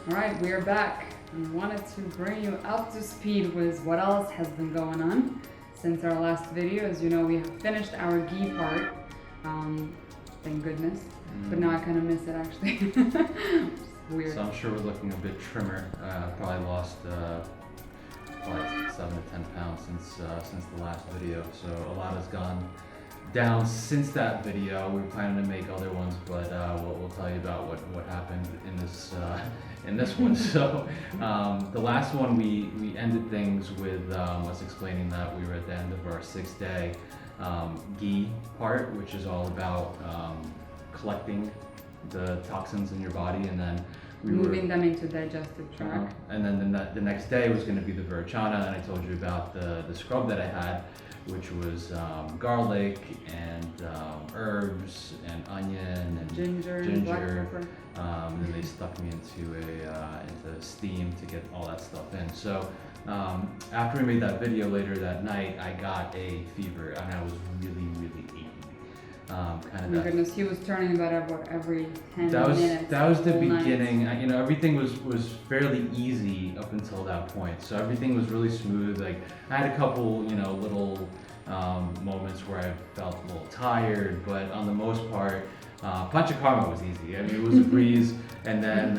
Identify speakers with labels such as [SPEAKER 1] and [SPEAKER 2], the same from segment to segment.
[SPEAKER 1] Alright, we are back and wanted to bring you up to speed with what else has been going on since our last video. As you know, we have finished our ghee part, thank goodness, but now I kind of miss it actually. It's weird.
[SPEAKER 2] So I'm sure we're looking a bit trimmer. Probably lost like 7 to 10 pounds since the last video. So a lot has gone down since that video. We're planning to make other ones, but we'll tell you about what happened in this one. So the last one we ended things with us explaining that we were at the end of our 6-day ghee part, which is all about collecting the toxins in your body, and then
[SPEAKER 1] moving them into digestive tract.
[SPEAKER 2] And then the next day was going to be the Virachana, and I told you about the scrub that I had, which was garlic and herbs and onion and
[SPEAKER 1] ginger. Black pepper.
[SPEAKER 2] And then they stuck me into steam to get all that stuff in. So after we made that video later that night, I got a fever and I was really achy.
[SPEAKER 1] Oh my goodness, he was turning about every 10 minutes.
[SPEAKER 2] That was the beginning.
[SPEAKER 1] Night.
[SPEAKER 2] Everything was fairly easy up until that point. So everything was really smooth. Like I had a couple, little moments where I felt a little tired, but on the most part, Panchakarma was easy. I mean, it was a breeze. And then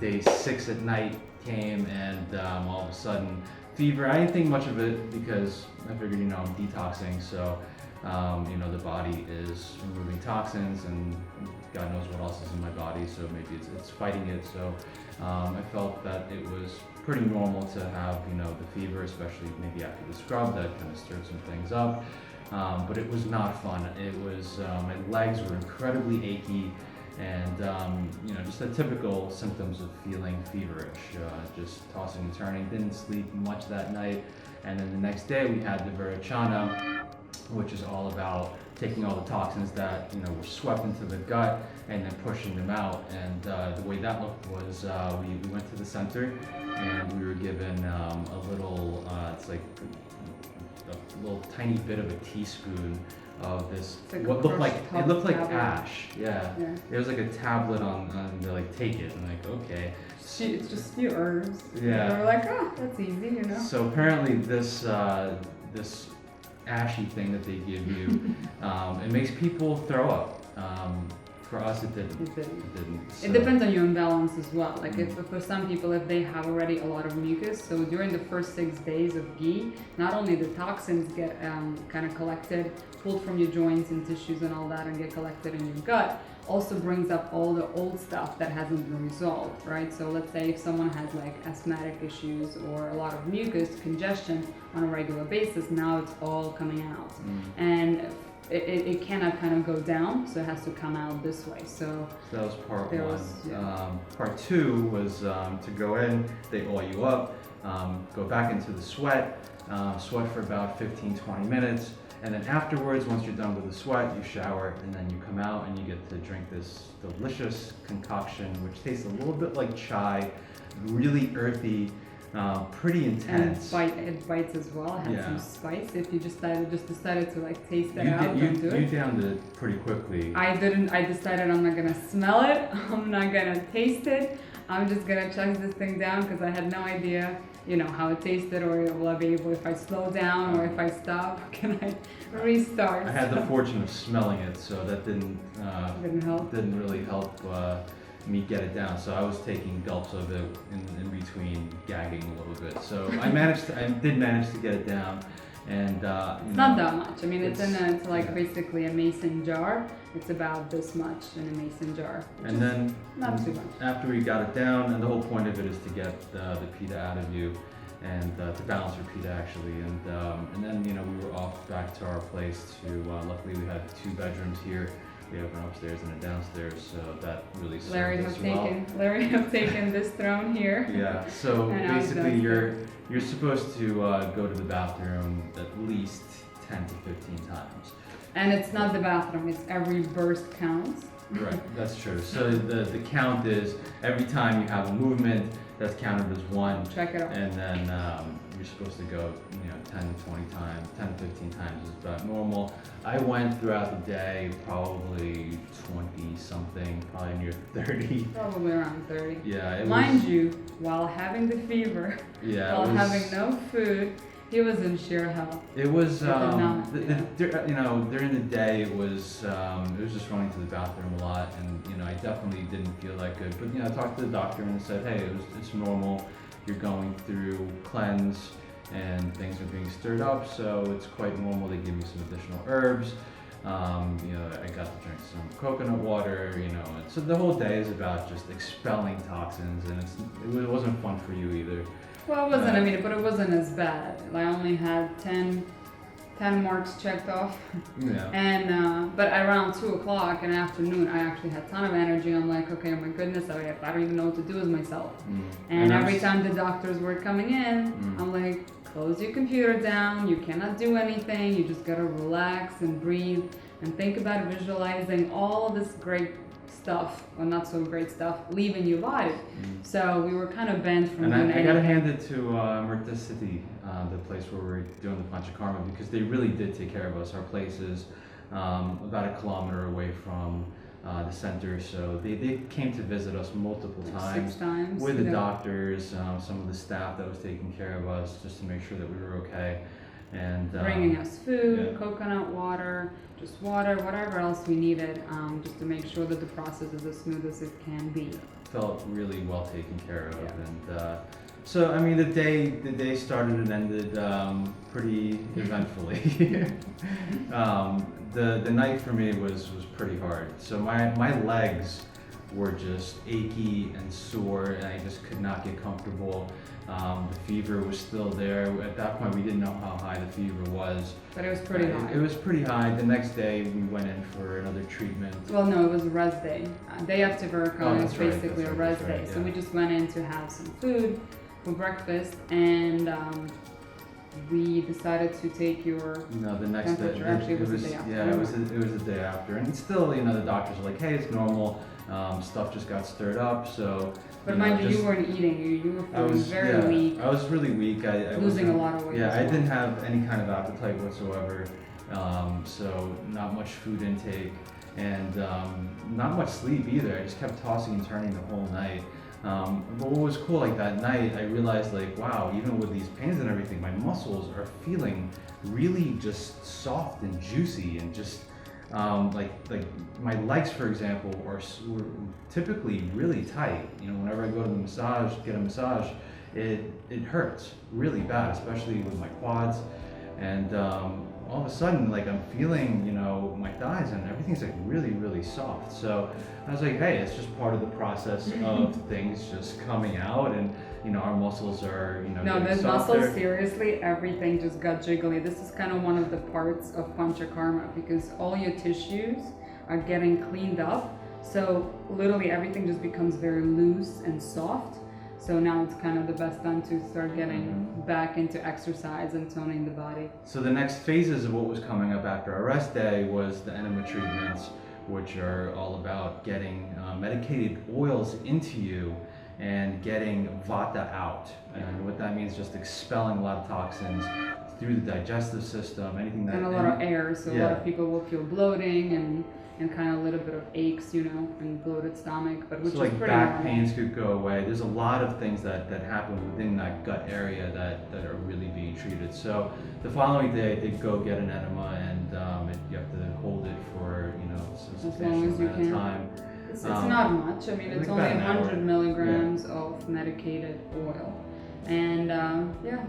[SPEAKER 2] day 6 at night came, and all of a sudden, fever. I didn't think much of it because I figured, I'm detoxing. So. The body is removing toxins, and God knows what else is in my body, so maybe it's fighting it. So I felt that it was pretty normal to have the fever, especially maybe after the scrub that kind of stirred some things up. But it was not fun. It was my legs were incredibly achy, and just the typical symptoms of feeling feverish, just tossing and turning. Didn't sleep much that night, and then the next day we had the Virachana, which is all about taking all the toxins that were swept into the gut and then pushing them out. And the way that looked was we went to the center and we were given a little, it's like a little tiny bit of a teaspoon of this.
[SPEAKER 1] Like
[SPEAKER 2] what looked like
[SPEAKER 1] tablet.
[SPEAKER 2] ash. Yeah. It was like a tablet on the take it. I'm like, okay.
[SPEAKER 1] It's just a few herbs.
[SPEAKER 2] Yeah.
[SPEAKER 1] They were like, oh, that's easy,
[SPEAKER 2] So apparently this ashy thing that they give you, it makes people throw up. For us, it didn't.
[SPEAKER 1] It didn't.
[SPEAKER 2] So.
[SPEAKER 1] It depends on your imbalance as well. Like if for some people, if they have already a lot of mucus, so during the first 6 days of ghee, not only the toxins get kind of collected, pulled from your joints and tissues and all that, and get collected in your gut, also brings up all the old stuff that hasn't been resolved, right? So let's say if someone has like asthmatic issues or a lot of mucus, congestion on a regular basis, now it's all coming out. And it cannot kind of go down, so it has to come out this way. So
[SPEAKER 2] that was part one. Part two was to go in, they oil you up, go back into the sweat for about 15-20 minutes. And then afterwards, once you're done with the sweat, you shower, and then you come out and you get to drink this delicious concoction, which tastes a little bit like chai, really earthy, pretty intense.
[SPEAKER 1] And it bites as well. It has some spice. If you just decided to like taste that out,
[SPEAKER 2] you
[SPEAKER 1] do it.
[SPEAKER 2] You downed it pretty quickly.
[SPEAKER 1] I didn't. I decided I'm not gonna smell it. I'm not gonna taste it. I'm just gonna chug this thing down because I had no idea, how it tasted, or will I be able, if I slow down or if I stop, can I restart?
[SPEAKER 2] I had the fortune of smelling it, so that didn't
[SPEAKER 1] help.
[SPEAKER 2] Didn't really help me get it down. So I was taking gulps of it in between, gagging a little bit. So I did manage to get it down, and
[SPEAKER 1] it's not that much. I mean, it's basically a mason jar. It's about this much in a mason jar.
[SPEAKER 2] And then
[SPEAKER 1] not too much.
[SPEAKER 2] After we got it down, and the whole point of it is to get the pitta out of you, and to balance your pitta actually. And then we were off back to our place. Luckily we had 2 bedrooms here. We have an upstairs and a downstairs, so that really served us well.
[SPEAKER 1] Larry have taken this throne here.
[SPEAKER 2] Yeah. So basically, you're supposed to go to the bathroom at least 10 to 15 times.
[SPEAKER 1] And it's not the bathroom; it's every burst counts.
[SPEAKER 2] Right. That's true. So the count is every time you have a movement, that's counted as 1.
[SPEAKER 1] Check it out.
[SPEAKER 2] And then you're supposed to go, 10 to 20 times, 10 to 15 times is about normal. I went throughout the day probably 20 something, probably near 30.
[SPEAKER 1] Probably around 30.
[SPEAKER 2] Yeah,
[SPEAKER 1] Mind you, while having the fever,
[SPEAKER 2] yeah,
[SPEAKER 1] while having no food, he was in sheer hell.
[SPEAKER 2] It was,
[SPEAKER 1] Yeah.
[SPEAKER 2] during the day it was just running to the bathroom a lot, and I definitely didn't feel that good. But I talked to the doctor and said, hey, it's normal. You're going through cleanse and things are being stirred up, so it's quite normal. They give me some additional herbs. I got to drink some coconut water. And so the whole day is about just expelling toxins, and it wasn't fun for you either.
[SPEAKER 1] Well, it wasn't, but it wasn't as bad. I only had 10 marks checked off.
[SPEAKER 2] Yeah.
[SPEAKER 1] And, but around 2 o'clock in the afternoon, I actually had a ton of energy. I'm like, okay, oh my goodness, I don't even know what to do with myself. And every time the doctors were coming in, I'm like, close your computer down. You cannot do anything. You just gotta relax and breathe and think about visualizing all this great stuff, or not so great stuff, leaving your body. So we were kind of banned from doing anything.
[SPEAKER 2] I gotta hand it to Murta City, the place where we're doing the Panchakarma, because they really did take care of us. Our place is about a kilometer away from the center, so they came to visit us multiple times.
[SPEAKER 1] 6 times.
[SPEAKER 2] With the doctors, some of the staff that was taking care of us, just to make sure that we were okay. And
[SPEAKER 1] bringing us food, coconut water, just water, whatever else we needed, just to make sure that the process is as smooth as it can be.
[SPEAKER 2] Felt really well taken care of,
[SPEAKER 1] Yeah.
[SPEAKER 2] and so the day started and ended pretty eventfully. The night for me was pretty hard. So my legs were just achy and sore, and I just could not get comfortable. The fever was still there. At that point, we didn't know how high the fever was.
[SPEAKER 1] But it was pretty high.
[SPEAKER 2] It was pretty high. The next day, we went in for another treatment.
[SPEAKER 1] Well, no, it was a rest day. Day after Vericon is
[SPEAKER 2] right,
[SPEAKER 1] basically a rest day.
[SPEAKER 2] Yeah.
[SPEAKER 1] So we just went in to have some food for breakfast, and we decided to take your
[SPEAKER 2] No, the next day.
[SPEAKER 1] temperature. Actually, it was the day after.
[SPEAKER 2] Yeah, it was the day after, and still, the doctors were like, "Hey, it's normal. Stuff just got stirred up." So.
[SPEAKER 1] But mind you, you weren't eating. You were feeling very weak.
[SPEAKER 2] I was really weak. I
[SPEAKER 1] losing a lot of weight.
[SPEAKER 2] Yeah,
[SPEAKER 1] as
[SPEAKER 2] I
[SPEAKER 1] well.
[SPEAKER 2] didn't have any kind of appetite whatsoever. So not much food intake, and not much sleep either. I just kept tossing and turning the whole night. But what was cool, like that night, I realized, like, wow, even with these pains and everything, my muscles are feeling really just soft and juicy, and just like my legs, for example, were typically really tight. Whenever I go to get a massage, it hurts really bad, especially with my quads. And all of a sudden, like, I'm feeling, my thighs, and everything's like really, really soft. So I was like, hey, it's just part of the process of things just coming out, and our muscles are,
[SPEAKER 1] No,
[SPEAKER 2] getting
[SPEAKER 1] the
[SPEAKER 2] softer.
[SPEAKER 1] muscles, seriously, everything just got jiggly. This is kind of one of the parts of Panchakarma, because all your tissues are getting cleaned up. So literally everything just becomes very loose and soft. So now it's kind of the best time to start getting back into exercise and toning the body.
[SPEAKER 2] So the next phases of what was coming up after our rest day was the enema treatments, which are all about getting medicated oils into you and getting vata out. And what that means is just expelling a lot of toxins through the digestive system, anything that...
[SPEAKER 1] And a lot of air, so a lot of people will feel bloating and kind of a little bit of aches, and bloated stomach, but which
[SPEAKER 2] so
[SPEAKER 1] is
[SPEAKER 2] like
[SPEAKER 1] pretty
[SPEAKER 2] back
[SPEAKER 1] normal.
[SPEAKER 2] pains could go away. There's a lot of things that happen within that gut area that are really being treated. So the following day, I did go get an enema, and you have to hold it for
[SPEAKER 1] As long
[SPEAKER 2] substantial
[SPEAKER 1] as you
[SPEAKER 2] amount of
[SPEAKER 1] can.
[SPEAKER 2] time.
[SPEAKER 1] It's not much. I mean, it's
[SPEAKER 2] like
[SPEAKER 1] only
[SPEAKER 2] about an hour.
[SPEAKER 1] 100 milligrams of medicated oil. And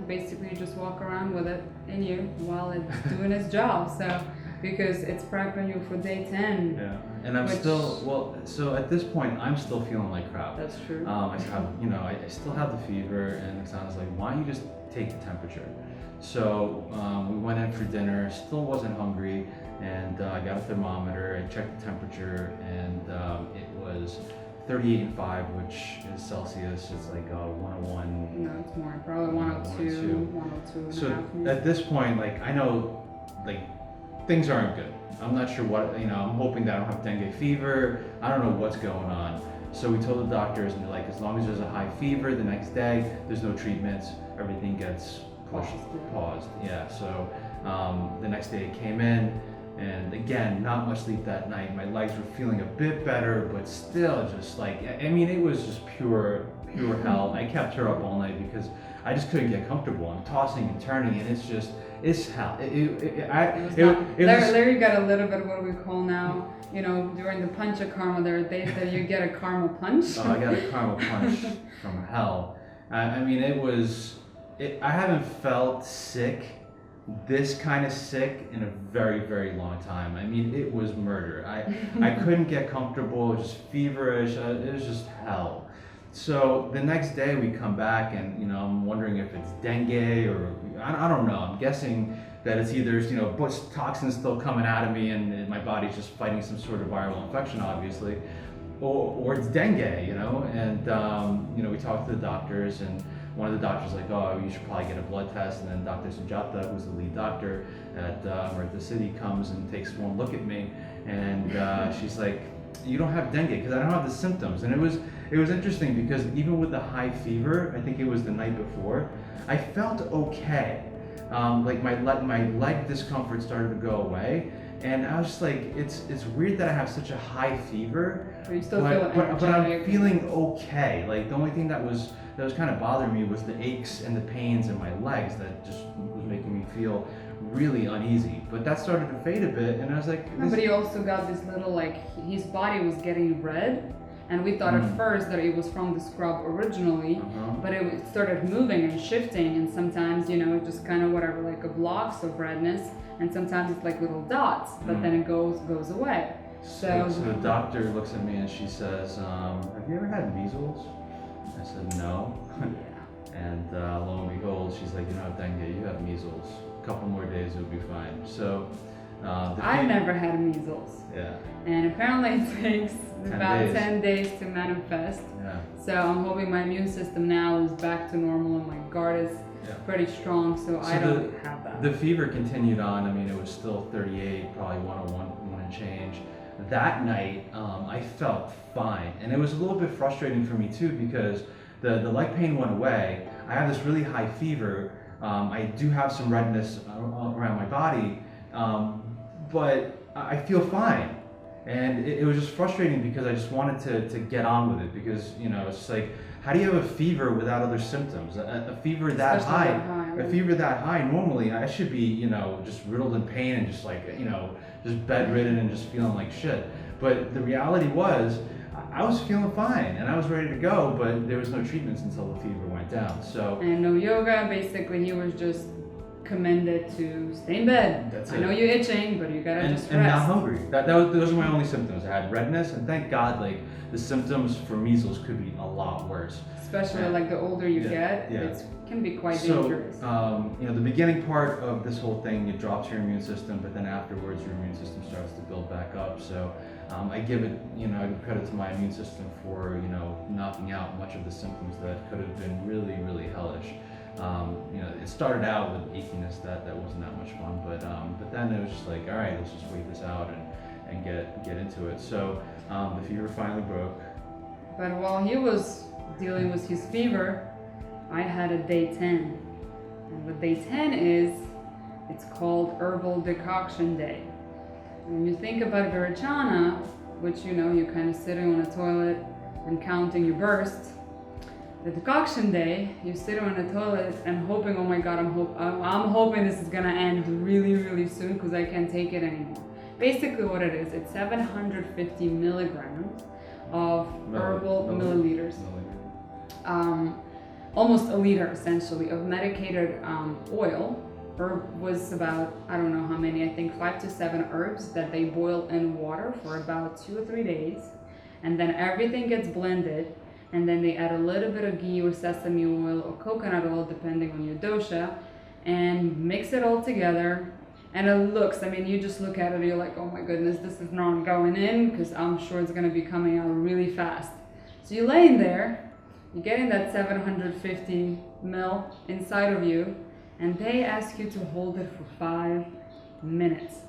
[SPEAKER 1] basically you just walk around with it in you while it's doing its job. So, because it's prepping you for day 10.
[SPEAKER 2] Yeah, and I'm still, so at this point, I'm still feeling like crap.
[SPEAKER 1] That's true.
[SPEAKER 2] I have, I still have the fever, and it sounds like, why don't you just take the temperature? So we went in for dinner, still wasn't hungry, and I got a thermometer, I checked the temperature, and it was 38.5, which is Celsius. It's like 101.
[SPEAKER 1] No, it's more, probably 102, 102 and a
[SPEAKER 2] So
[SPEAKER 1] half. maybe.
[SPEAKER 2] at this point, like, I know, like, things aren't good. I'm not sure what, I'm hoping that I don't have dengue fever. I don't know what's going on. So we told the doctors, and they're like, as long as there's a high fever the next day, there's no treatments, everything gets paused. Yeah. So the next day it came in, and again, not much sleep that night. My legs were feeling a bit better, but still just like, I mean, it was just pure hell. I kept her up all night because I just couldn't get comfortable. I'm tossing and turning, and it's hell.
[SPEAKER 1] There you got a little bit of what we call now, during the Panchakarma, there are days that you get a karma punch.
[SPEAKER 2] Oh, I got a karma punch from hell. I mean, I haven't felt this kind of sick in a very, very long time. I mean, it was murder. I couldn't get comfortable. It was just feverish. It was just hell. So the next day we come back, and I'm wondering if it's dengue or I don't know. I'm guessing that it's either toxins still coming out of me and my body's just fighting some sort of viral infection, obviously, or it's dengue, And we talked to the doctors, and one of the doctors was like, oh, you should probably get a blood test. And then Dr. Sujata, who's the lead doctor at the city, comes and takes one look at me, and she's like, you don't have dengue because I don't have the symptoms. And it was interesting because even with the high fever, I think it was the night before, I felt okay. Like my leg discomfort started to go away, and I was just like, it's weird that I have such a high fever,
[SPEAKER 1] but you still feel
[SPEAKER 2] but I'm feeling okay. Like the only thing that was kind of bothering me was the aches and the pains in my legs that just was making me feel really uneasy. But that started to fade a bit, and I was like,
[SPEAKER 1] no, but he also got this little, his body was getting red, and we thought at first that it was from the scrub originally, but it started moving and shifting, and sometimes just kind of whatever, like a blocks of redness, and sometimes it's like little dots, but then it goes away.
[SPEAKER 2] So the doctor looks at me and she says, have you ever had measles? I said no. And lo and behold, she's like, you don't have dengue, you have measles. A couple more days, you'll be fine. So
[SPEAKER 1] I've never had measles.
[SPEAKER 2] Yeah.
[SPEAKER 1] And apparently it takes about 10 days to manifest.
[SPEAKER 2] Yeah.
[SPEAKER 1] So I'm hoping my immune system now is back to normal and my guard is pretty strong, so I don't have that.
[SPEAKER 2] The fever continued on. I mean, it was still 38, probably 101 and change. That night, I felt fine. And it was a little bit frustrating for me too because the leg pain went away. I have this really high fever. I do have some redness around my body, but I feel fine. And it was just frustrating because I just wanted to get on with it because, it's just like, how do you have a fever without other symptoms? A fever that high, right? A fever that high, normally I should be, just riddled in pain and just like, just bedridden and just feeling like shit. But the reality was, I was feeling fine and I was ready to go, but there was no treatments until the fever went down. So
[SPEAKER 1] and no yoga. Basically, he was just commended to stay in bed.
[SPEAKER 2] That's it.
[SPEAKER 1] I know you're itching, but you gotta just rest.
[SPEAKER 2] And not hungry. Those were my only symptoms. I had redness, and thank God, like the symptoms for measles could be a lot worse.
[SPEAKER 1] Especially like the older you get, it can be quite dangerous.
[SPEAKER 2] The beginning part of this whole thing, it drops your immune system, but then afterwards your immune system starts to build back up. So I give it, I give credit to my immune system for, knocking out much of the symptoms that could have been really, really hellish. It started out with achiness that wasn't that much fun, but then it was just like, all right, let's just wait this out and get into it. So the fever finally broke.
[SPEAKER 1] But while he was dealing with his fever, I had a day 10. And what day 10 is, it's called Herbal Decoction Day. When you think about Virachana, which you're kind of sitting on a toilet and counting your bursts, the decoction day, you're sitting on the toilet and hoping, oh my God, I'm hoping this is gonna end really, really soon because I can't take it anymore. Basically what it is, it's 750 milligrams of herbal milliliters. Almost a liter essentially of medicated oil. Herb was about, I don't know how many, I think 5 to 7 herbs that they boil in water for about 2 or 3 days. And then everything gets blended. And then they add a little bit of ghee or sesame oil or coconut oil, depending on your dosha, and mix it all together. And it looks, you just look at it and you're like, oh my goodness, this is not going in, because I'm sure it's going to be coming out really fast. So you're laying there, you're getting that 750 ml inside of you, and they ask you to hold it for 5 minutes,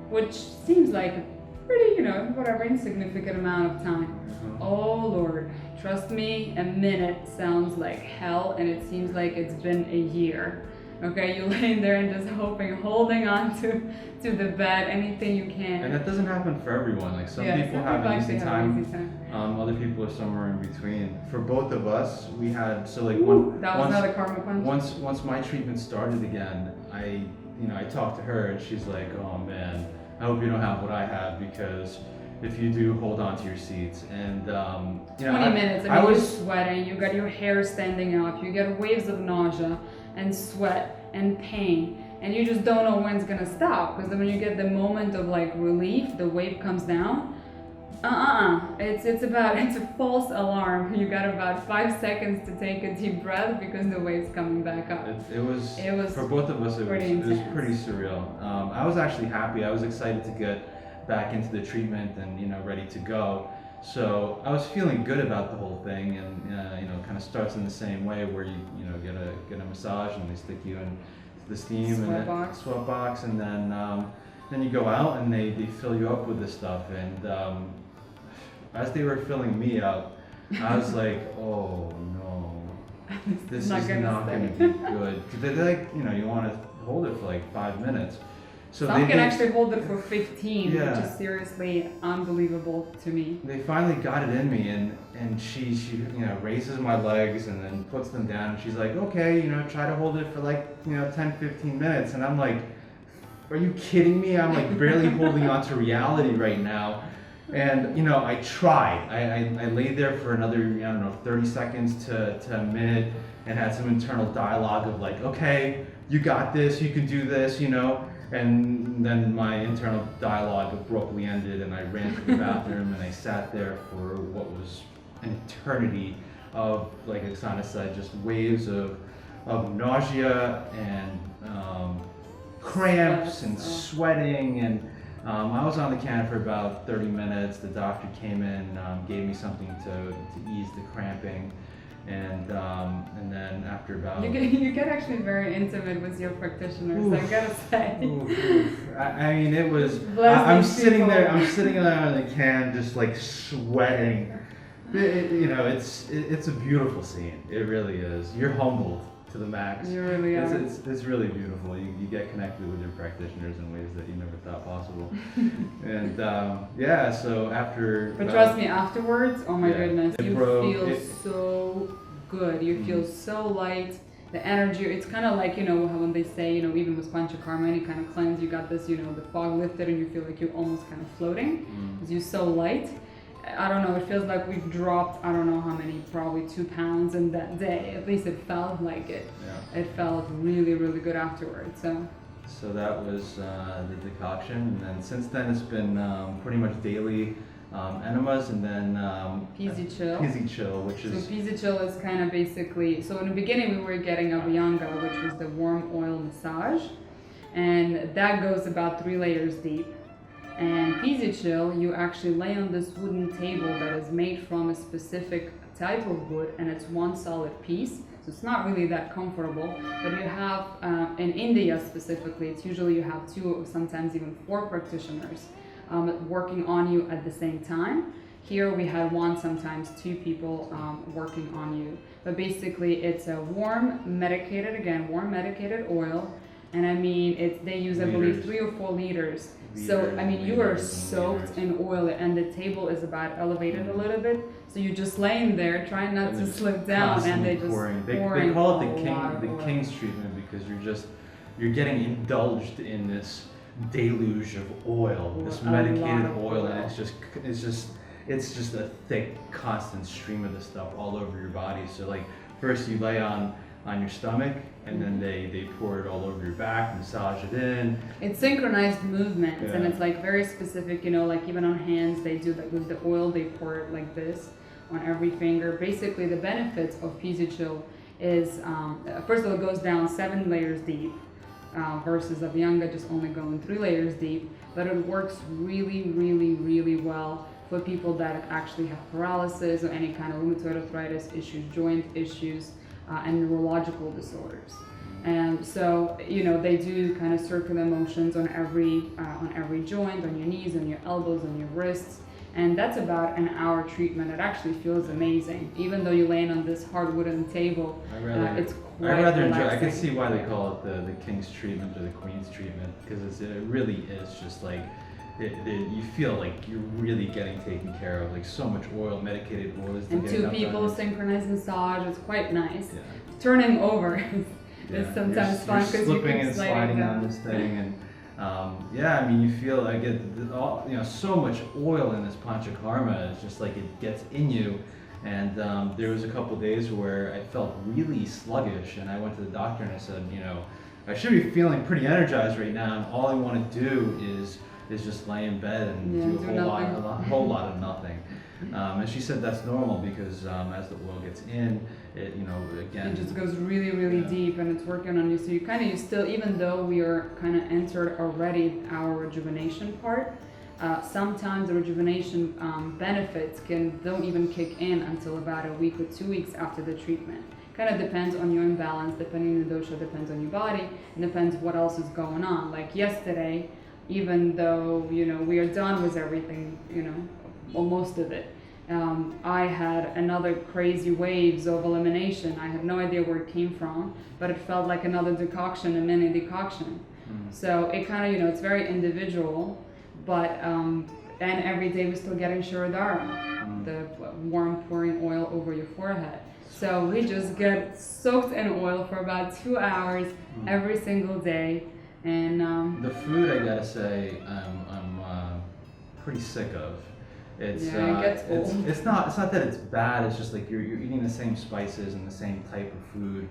[SPEAKER 1] which seems like a pretty, whatever, insignificant amount of time. Oh Lord, trust me, a minute sounds like hell, and it seems like it's been a year. Okay, you're laying there and just holding on to the bed, anything you can.
[SPEAKER 2] And that doesn't happen for everyone. Like some people have an easy time. Other people are somewhere in between. For both of us, we had that
[SPEAKER 1] was another karma punch.
[SPEAKER 2] Once my treatment started again, I talked to her and she's like, "Oh man, I hope you don't have what I have because if you do, hold on to your seats." And
[SPEAKER 1] 20 minutes. I mean, you're sweating. You got your hair standing up. You get waves of nausea and sweat and pain, and you just don't know when it's gonna stop. Because when you get the moment of like relief, the wave comes down. It's a false alarm. You got about 5 seconds to take a deep breath because the wave's coming back up.
[SPEAKER 2] It was for both of us. It was pretty surreal. I was actually happy. I was excited to get back into the treatment and ready to go. So I was feeling good about the whole thing, and kind of starts in the same way where you get a massage and they stick you in the steam
[SPEAKER 1] sweat
[SPEAKER 2] box, and then you go out and they fill you up with this stuff. And as they were filling me up, I was like, oh no, this is not going to be good. Because they're like, you want to hold it for like 5 minutes. So
[SPEAKER 1] some can actually hold it for 15,
[SPEAKER 2] yeah.
[SPEAKER 1] Which is seriously unbelievable to me.
[SPEAKER 2] They finally got it in me, and she raises my legs and then puts them down. And she's like, okay, try to hold it for like 10-15 minutes. And I'm like, are you kidding me? I'm like barely holding on to reality right now. And I tried. I laid there for another 30 seconds to a minute and had some internal dialogue of like, okay, you got this, you can do this, And then my internal dialogue abruptly ended, and I ran to the bathroom and I sat there for what was an eternity of, like Oksana said, just waves of nausea and cramps and sweating. And I was on the can for about 30 minutes. The doctor came in, gave me something to ease the cramping. And then after about
[SPEAKER 1] you get actually very intimate with your practitioners. I gotta say.
[SPEAKER 2] I mean, it was. I'm sitting there on the can, just like sweating. It's a beautiful scene. It really is. You're humbled to the max.
[SPEAKER 1] You really are.
[SPEAKER 2] It's really beautiful. You get connected with your practitioners in ways that you never thought possible. And so after.
[SPEAKER 1] But trust me, afterwards, oh my goodness, you feel so good. You feel so light. The energy, it's kind of like, how when they say, even with Panchakarma, any kind of cleanse, you got this, the fog lifted and you feel like you're almost kind of floating because you're so light. I don't know, it feels like we've dropped, I don't know how many, probably 2 pounds in that day. At least it felt like it. Yeah. It felt really, really good afterwards.
[SPEAKER 2] So that was the decoction. And then since then it's been pretty much daily enemas, and then
[SPEAKER 1] Peasy Chill.
[SPEAKER 2] Peasy Chill, which is...
[SPEAKER 1] So Peasy Chill is kind of basically, so in the beginning we were getting Abhyanga, which was the warm oil massage. And that goes about 3 layers deep. And Peasy Chill, you actually lay on this wooden table that is made from a specific type of wood, and it's one solid piece. So it's not really that comfortable, but you have, in India specifically, it's usually you have 2 or sometimes even 4 practitioners working on you at the same time. Here we had 1, sometimes 2 people working on you. But basically it's a warm medicated oil. And I mean, they use, I believe, 3 or 4 liters. So, I mean, you are soaked in oil, and the table is about elevated a little bit. So you're just laying there, trying not to slip down, and they just pouring.
[SPEAKER 2] They call it the king's treatment because you're getting indulged in this deluge of oil, this medicated oil, and it's just a thick, constant stream of this stuff all over your body. So like, first you lay on your stomach, and then they pour it all over your back, massage it in.
[SPEAKER 1] It's synchronized movements, and it's like very specific, like even on hands, they do that with the oil, they pour it like this on every finger. Basically, the benefits of Peasy Chill is, first of all, it goes down 7 layers deep, versus Abhyanga just only going 3 layers deep, but it works really, really, really well for people that actually have paralysis or any kind of rheumatoid arthritis issues, joint issues, and neurological disorders. And so, they do kind of circular motions on every joint, on your knees, on your elbows, on your wrists. And that's about an hour treatment. It actually feels amazing, even though you're laying on this hard wooden table. It's quite
[SPEAKER 2] I rather enjoy.
[SPEAKER 1] relaxing.
[SPEAKER 2] I can see why they call it the king's treatment or the queen's treatment, because it really is just like you feel like you're really getting taken care of. Like so much oil, medicated oils.
[SPEAKER 1] And two people synchronized massage. It's quite nice.
[SPEAKER 2] Yeah.
[SPEAKER 1] Turning over is sometimes fun
[SPEAKER 2] you're
[SPEAKER 1] because you
[SPEAKER 2] slipping
[SPEAKER 1] keep
[SPEAKER 2] and
[SPEAKER 1] sliding
[SPEAKER 2] sliding
[SPEAKER 1] down.
[SPEAKER 2] on this thing, and yeah, I mean, you feel like so much oil in this Panchakarma. It's just like it gets in you. And there was a couple days where I felt really sluggish, and I went to the doctor and I said, I should be feeling pretty energized right now, and all I want to do is just lay in bed and do a whole lot of nothing. And she said that's normal because as the oil gets in, it again
[SPEAKER 1] it just goes really deep, and it's working on you. So you still, even though we are kind of entered already our rejuvenation part, sometimes the rejuvenation benefits don't even kick in until about a week or 2 weeks after the treatment. Kind of depends on your imbalance, depending on the dosha, depends on your body, and depends what else is going on. Like yesterday, even though we are done with everything, well, most of it, I had another crazy waves of elimination. I had no idea where it came from, but it felt like another decoction, a mini decoction. So it kind of it's very individual, but and every day we're still getting Shirodara, the warm pouring oil over your forehead. So we just get soaked in oil for about 2 hours every single day. And
[SPEAKER 2] the food, I gotta say, I'm pretty sick of. It gets old. It's not that it's bad. It's just like you're eating the same spices and the same type of food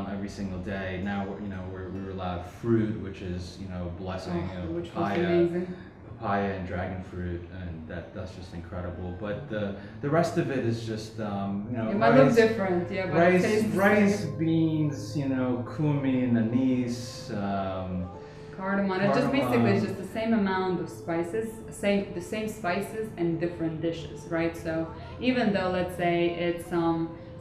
[SPEAKER 2] every single day. Now we're allowed fruit, which is blessing,
[SPEAKER 1] which was amazing.
[SPEAKER 2] Papaya and dragon fruit, and that's just incredible. But the rest of it is just
[SPEAKER 1] it might look different, yeah, but
[SPEAKER 2] rice, beans, cumin, anise,
[SPEAKER 1] cardamom. It just basically is just the same amount of spices, the same spices and different dishes, right? So even though let's say it's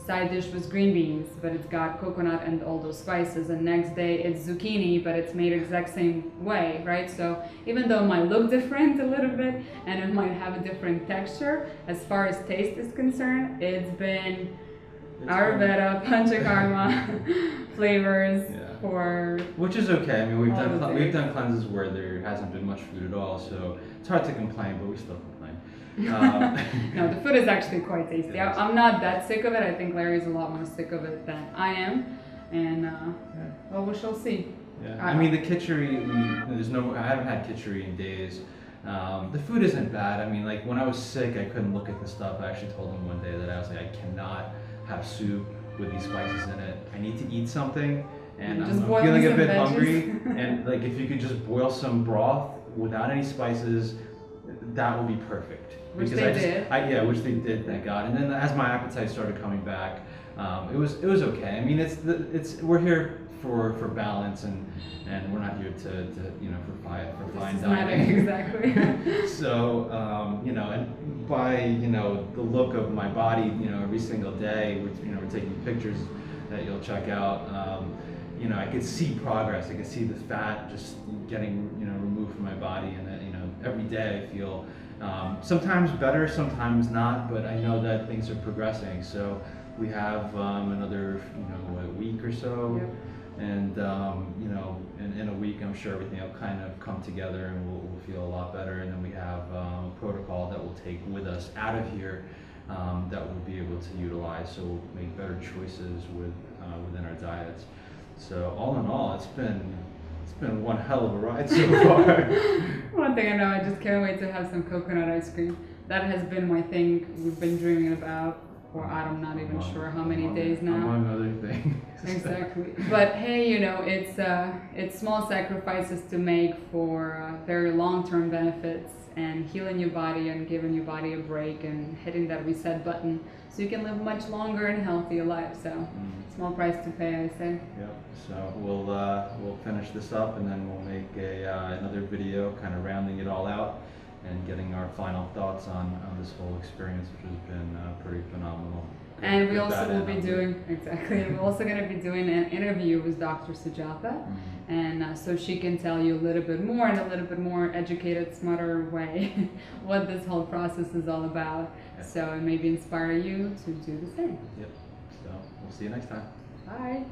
[SPEAKER 1] side dish with green beans, but it's got coconut and all those spices, and next day it's zucchini, but it's made exact same way, right? So even though it might look different a little bit and it might have a different texture, as far as taste is concerned, it's been Ayurveda, Panchakarma flavors for
[SPEAKER 2] which is okay. I mean, we've done cleanses where there hasn't been much food at all, so it's hard to complain, but we still complain.
[SPEAKER 1] No, the food is actually quite tasty. I'm not that sick of it. I think Larry's a lot more sick of it than I am, and well, we shall see.
[SPEAKER 2] Yeah, I mean the khichdi. I haven't had khichdi in days. The food isn't bad. I mean, like when I was sick, I couldn't look at the stuff. I actually told him one day that I was like, I cannot have soup with these spices in it. I need to eat something, and I'm feeling a bit hungry. And like if you could just boil some broth without any spices, that would be perfect.
[SPEAKER 1] Which they did.
[SPEAKER 2] Which they did, thank God. And then as my appetite started coming back, it was okay. I mean, we're here for balance, and we're not here to for fine dining.
[SPEAKER 1] Exactly.
[SPEAKER 2] So and by the look of my body, every single day, we're taking pictures that you'll check out. I could see progress. I could see the fat just getting removed from my body, and that every day I feel sometimes better, sometimes not, but I know that things are progressing. So we have another a week or so, and in a week I'm sure everything will kind of come together and we'll feel a lot better. And then we have a protocol that we'll take with us out of here that we'll be able to utilize, so we'll make better choices within our diets. So all in all, it's been one hell of a ride so far.
[SPEAKER 1] One thing I know, I just can't wait to have some coconut ice cream. That has been my thing we've been dreaming about for I'm not even sure how many days now.
[SPEAKER 2] Among other things.
[SPEAKER 1] Exactly. But hey, it's small sacrifices to make for very long-term benefits, and healing your body and giving your body a break and hitting that reset button so you can live much longer and healthier life. So small price to pay, I say.
[SPEAKER 2] Yep. So we'll finish this up, and then we'll make another video kind of rounding it all out and getting our final thoughts on this whole experience, which has been pretty phenomenal.
[SPEAKER 1] And we
[SPEAKER 2] Put
[SPEAKER 1] also
[SPEAKER 2] that
[SPEAKER 1] will
[SPEAKER 2] in
[SPEAKER 1] be
[SPEAKER 2] on
[SPEAKER 1] doing, exactly, we're also going to be doing an interview with Dr. Sujata.
[SPEAKER 2] Mhm.
[SPEAKER 1] And so she can tell you a little bit more in a little bit more educated, smarter way what this whole process is all about.
[SPEAKER 2] Yeah.
[SPEAKER 1] So it maybe inspire you to do the same.
[SPEAKER 2] Yep. So we'll see you next time.
[SPEAKER 1] Bye.